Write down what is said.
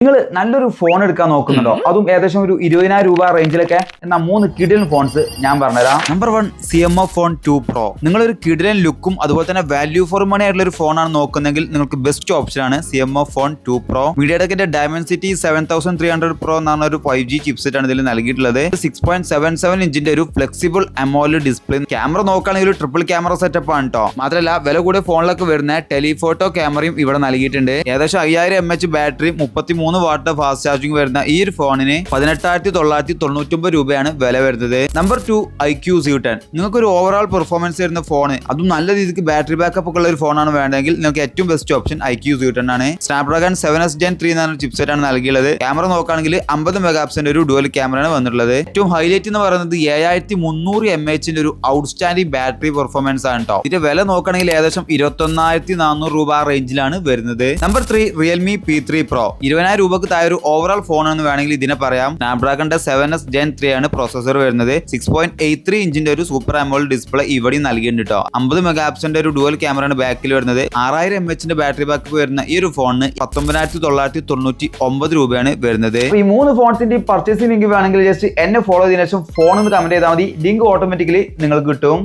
നിങ്ങൾ നല്ലൊരു ഫോൺ എടുക്കാൻ നോക്കുന്നുണ്ടോ? അതും ഏകദേശം ഒരു 20,000 രൂപ റേഞ്ചിലൊക്കെ എന്നാ 3 കിഡിലൻ ഫോൺസ് ഞാൻ പറഞ്ഞുതരാം. Number 1 CMO phone 2 Pro. നിങ്ങളൊരു കിഡിലൻ ലുക്കും അതുപോലെ തന്നെ വാല്യൂ ഫോർ മണി ആയിട്ടുള്ള ഒരു ഫോണാണ് നോക്കുന്നെങ്കിൽ നിങ്ങൾക്ക് ബെസ്റ്റ് ഓപ്ഷൻ ആണ് CMO ഫോൺ 2 Pro. മീഡിയടെക്കിന്റെ ഡയമൻസിറ്റി 7300 Pro എന്നാണ് ഒരു 5G ചിപ്സെറ്റ് ആണ് ഇതിൽ നൽകിയിട്ടുള്ളത്. 6.77 ഇഞ്ചിന്റെ ഒരു ഫ്ലെക്സിബിൾ AMOLED ഡിസ്പ്ലേ. ക്യാമറ നോക്കുകയാണെങ്കിൽ ഒരു ട്രിപ്പിൾ ക്യാമറ സെറ്റപ്പ് ആണ് കേട്ടോ. മാത്രമല്ല വില കൂടിയ ഫോണിലൊക്കെ വരുന്ന ടെലിഫോട്ടോ ക്യാമറയും ഇവിടെ നൽകിയിട്ടുണ്ട്. ഏകദേശം 5000 mAh battery 33 what fast charging വരുന്ന ഈ ഒരു ഫോണിന് 18,999 രൂപയാണ് വില വരുന്നത്. Number 2 IQ Z10. നിങ്ങൾക്ക് ഒരു ഓവറോൾ പെർഫോമൻസ് വരുന്ന ഫോൺ, അതും നല്ല രീതിക്ക് ബാറ്ററി ബാക്കപ്പ് ഒക്കെ ഉള്ള ഒരു ഫോണാണ് വേണ്ടെങ്കിൽ നിങ്ങൾക്ക് ഏറ്റവും ബെസ്റ്റ് ഓപ്ഷൻ IQ Z10 ആണ്. സ്നാപ്ഡ്രാഗൺ 7S Gen 3 എന്ന ചിപ്സെറ്റ് ആണ് നൽകിയുള്ളത്. ക്യാമറ നോക്കുകയാണെങ്കിൽ 50 മെഗാപിക്സലിന്റെ ഒരു ഡുവൽ ക്യാമറയാണ് വന്നിട്ടുള്ളത്. ഏറ്റവും ഹൈലൈറ്റ് എന്ന് പറയുന്നത് 7300 mAh ഒരു ഔട്ട്സ്റ്റാൻഡിംഗ് ബാറ്ററി പെർഫോമൻസ് ആണ് കേട്ടോ. ഇതിന്റെ വില നോക്കുകയാണെങ്കിൽ ഏകദേശം 21,400 രൂപ റേഞ്ചിലാണ് വരുന്നത്. Number 3 Realme P3 Pro. 20,000 രൂപക്ക് താഴെ ഒരു ഓവറോൾ ഫോൺ എന്ന് വേണമെങ്കിൽ ഇതിനെ പറയാം. സ്നാപ്ഡ്രാഗണിന്റെ 7S Gen 3 ആണ് പ്രോസസർ വരുന്നത്. 6.83 ഇഞ്ചിന്റെ ഒരു സൂപ്പർ AMOLED ഡിസ്പ്ലേ ഇവിടെ നൽകിയിട്ടുണ്ട് കേട്ടോ. 50 മെഗാപിക്സലിന്റെ ഒരു ഡുവൽ ക്യാമറയാണ് ബാക്കിൽ വരുന്നത്. 6000 mAh ബാറ്ററി ബാക്കപ്പ് വരുന്ന ഈ ഒരു ഫോണിന് 19,999 രൂപയാണ് വരുന്നത്. ഈ 3 ഫോൺസിന്റെ പർച്ചേസിംഗ് ലിങ്ക് വേണമെങ്കിൽ ജസ്റ്റ് എന്നെ ഫോളോ ചെയ്തതിനു ശേഷം ഫോൺ ഒന്ന് കമന്റ് ചെയ്താൽ മതി. ലിങ്ക് ഓട്ടോമാറ്റിക്കലി നിങ്ങൾക്ക് കിട്ടും.